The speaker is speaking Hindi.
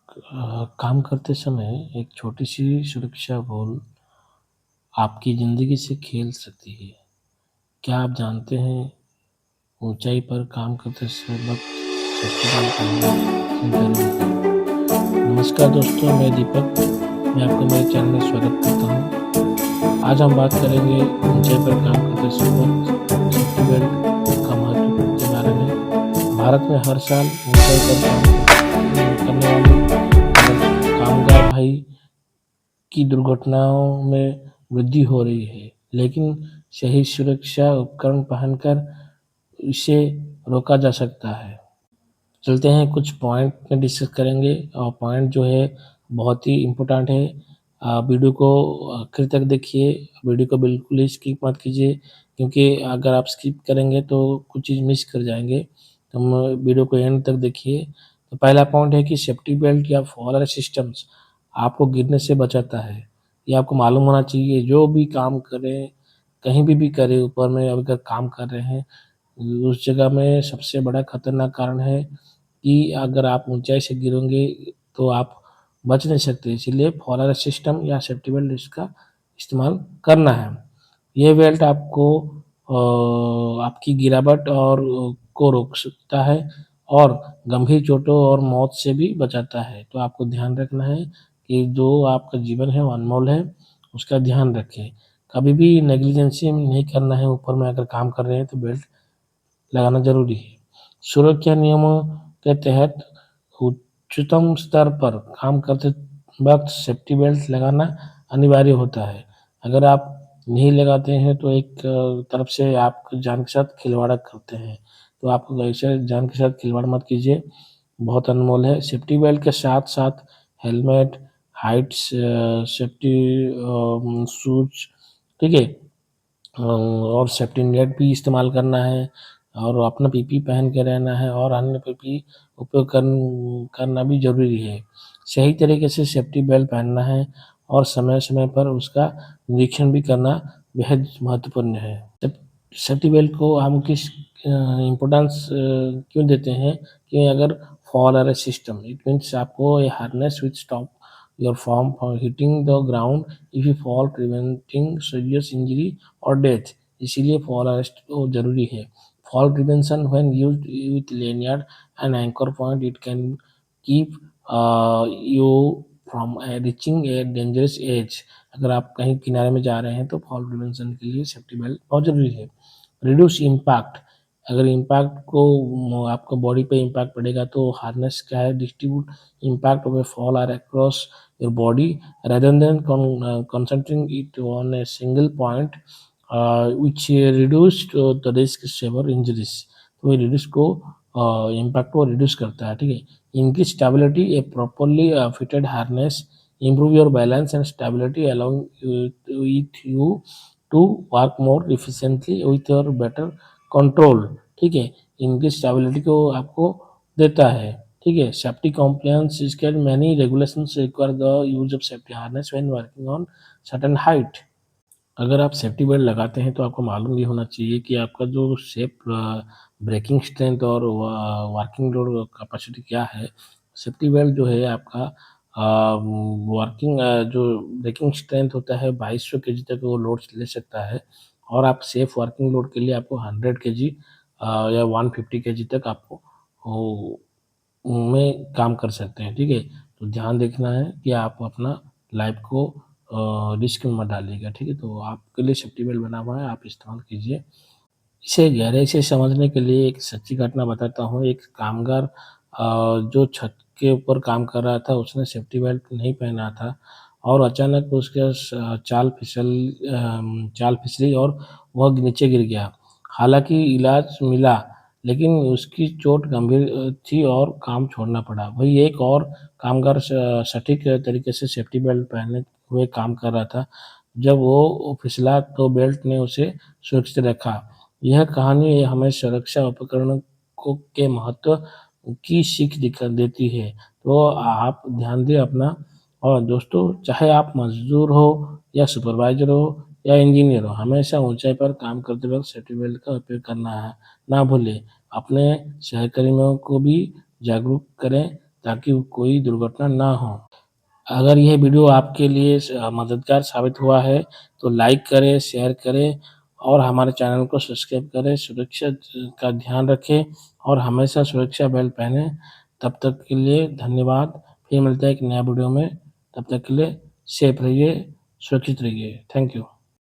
काम करते समय एक छोटी-सी सुरक्षा बॉल आपकी ज़िंदगी से खेल सकती है। क्या आप जानते हैं, ऊँचाई पर काम करते समय वक़्त सेफ्टी बेल्ट पहनना क्यों ज़रूरी है? नमस्कार दोस्तों, मैं दीपक, मैं आपका मेरे चैनल में स्वागत करता हूँ। आज हम बात करेंगे ऊँचाई पर काम करते समय वक़्त सेफ्टी बेल्ट का महत्व के बारे में। भारत में हर साल ऊँचाई पर काम करने वाले कामगार भाई की दुर्घटनाओं में वृद्धि हो रही है, लेकिन सही सुरक्षा उपकरण पहनकर इसे रोका जा सकता है। चलते हैं कुछ पॉइंट में डिस्कस करेंगे और पॉइंट जो है बहुत ही इम्पोर्टेंट है। वीडियो को आखिर तक देखिए, वीडियो को बिल्कुल ही स्किप मत कीजिए क्योंकि अगर आप स्किप करेंगे तो कुछ चीज़ मिस कर जाएँगे। तो वीडियो को एंड तक देखिए। तो पहला पॉइंट है कि सेफ्टी बेल्ट या फॉलर सिस्टम्स आपको गिरने से बचाता है। ये आपको मालूम होना चाहिए, जो भी काम करें, कहीं भी करें, ऊपर में अगर काम कर रहे हैं, उस जगह में सबसे बड़ा खतरनाक कारण है कि अगर आप ऊँचाई से गिरोगे तो आप बच नहीं सकते, इसीलिए फॉलर सिस्टम या सेफ्टी बेल्ट इसका इस्तेमाल करना है। ये बेल्ट आपको आपकी गिरावट और को रोक सकता है और गंभीर चोटों और मौत से भी बचाता है। तो आपको ध्यान रखना है कि जो आपका जीवन है वो अनमोल है, उसका ध्यान रखें। कभी भी नेग्लिजेंसी नहीं करना है, ऊपर में अगर काम कर रहे हैं तो बेल्ट लगाना ज़रूरी है। सुरक्षा नियमों के तहत उच्चतम स्तर पर काम करते वक़्त सेफ्टी बेल्ट लगाना अनिवार्य होता है। अगर आप नहीं लगाते हैं तो एक तरफ से आप जान के साथ खिलवाड़ करते हैं। तो आप ऐसे जान के साथ खिलवाड़ मत कीजिए, बहुत अनमोल है। सेफ्टी बेल्ट के साथ-साथ हेलमेट, सेफ्टी शूज़, ठीक है? और सेफ्टी नेट भी इस्तेमाल करना है और अपना पीपी पहन के रहना है और अन्य पीपी उपयोग करना भी ज़रूरी है। सही तरीके से सेफ्टी बेल्ट पहनना है और समय-समय पर उसका निरीक्षण भी करना बेहद महत्वपूर्ण है। सेफ्टी बेल्ट को हम किस इम्पोर्टेंस क्यों देते हैं कि अगर फॉल और सिस्टम, इट मीन्स आपको ये harness which stop your form from hitting the ground if you fall, preventing serious injury और डेथ। इसीलिए फॉल अरेस्ट तो ज़रूरी है। Fall prevention when used with lanyard and anchor point, it can keep you from reaching a dangerous edge. अगर आप कहीं किनारे में जा रहे हैं तो फॉल प्रिवेंशन के लिए सेफ्टी बेल्ट बहुत ज़रूरी है। रिड्यूस इम्पैक्ट, अगर इम्पैक्ट को आपको बॉडी पे इम्पैक्ट पड़ेगा तो हार्नेस क्या है, distribute impact of a fall or across your body rather than concentrating it on a single point, which reduced the risk severe injuries। तो ये रिड्यूस को इम्पैक्ट को रिड्यूस करता है, ठीक है। इनकी stability, A properly fitted harness improve your balance and stability, allowing with you to work more efficiently with your better control, ठीक है। इनकी स्टेबिलिटी को आपको देता है, ठीक है। सेफ्टी कॉम्प्लायंस इसके many regulations require the use of safety harness when working on certain height. अगर आप सेफ्टी बेल्ट लगाते हैं तो आपको मालूम ये होना चाहिए कि आपका जो ब्रेकिंग स्ट्रेंथ और वर्किंग लोड कैपेसिटी क्या है। सेफ्टी बेल्ट जो है आपका जो ब्रेकिंग स्ट्रेंथ होता है 2200 केजी तक वो लोड ले सकता है और आप सेफ वर्किंग लोड के लिए आपको 100 केजी या 150 केजी तक आपको में काम कर सकते हैं, ठीक है। तो ध्यान देखना है कि आप अपना लाइफ को रिस्क में मत डालिएगा, ठीक है। तो आपके लिए सेफ्टी बेल्ट बना हुआ है, आप इस्तेमाल कीजिए। इसे गहराई से समझने के लिए एक सच्ची घटना बताता हूँ। एक कामगार जो छत के ऊपर काम कर रहा था, उसने सेफ्टी बेल्ट नहीं पहना था और अचानक उसके चाल फिसली और वह नीचे गिर गया। हालाँकि इलाज मिला, लेकिन उसकी चोट गंभीर थी और काम छोड़ना पड़ा। वहीं एक और कामगार सटीक तरीके से सेफ्टी बेल्ट पहने हुए काम कर रहा था। जब वो फिसला तो बेल्ट ने उसे सुरक्षित रखा। यह कहानी हमें सुरक्षा उपकरणों के महत्व की सीख दिखा देती है। तो आप ध्यान दें अपना। और दोस्तों, चाहे आप मज़दूर हो या सुपरवाइज़र हो या इंजीनियर हो, हमेशा ऊँचाई पर काम करते वक़्त सेफ्टी बेल्ट का उपयोग करना है, ना भूलें। अपने सहकर्मियों को भी जागरूक करें ताकि कोई दुर्घटना ना हो। अगर यह वीडियो आपके लिए मददगार साबित हुआ है तो लाइक करें, शेयर करें और हमारे चैनल को सब्सक्राइब करें। सुरक्षा का ध्यान रखें और हमेशा सुरक्षा बेल्ट पहनें। तब तक के लिए धन्यवाद। फिर मिलते हैं एक नया वीडियो में। तब तक के लिए सेफ रहिए, सुरक्षित रहिए। Thank you.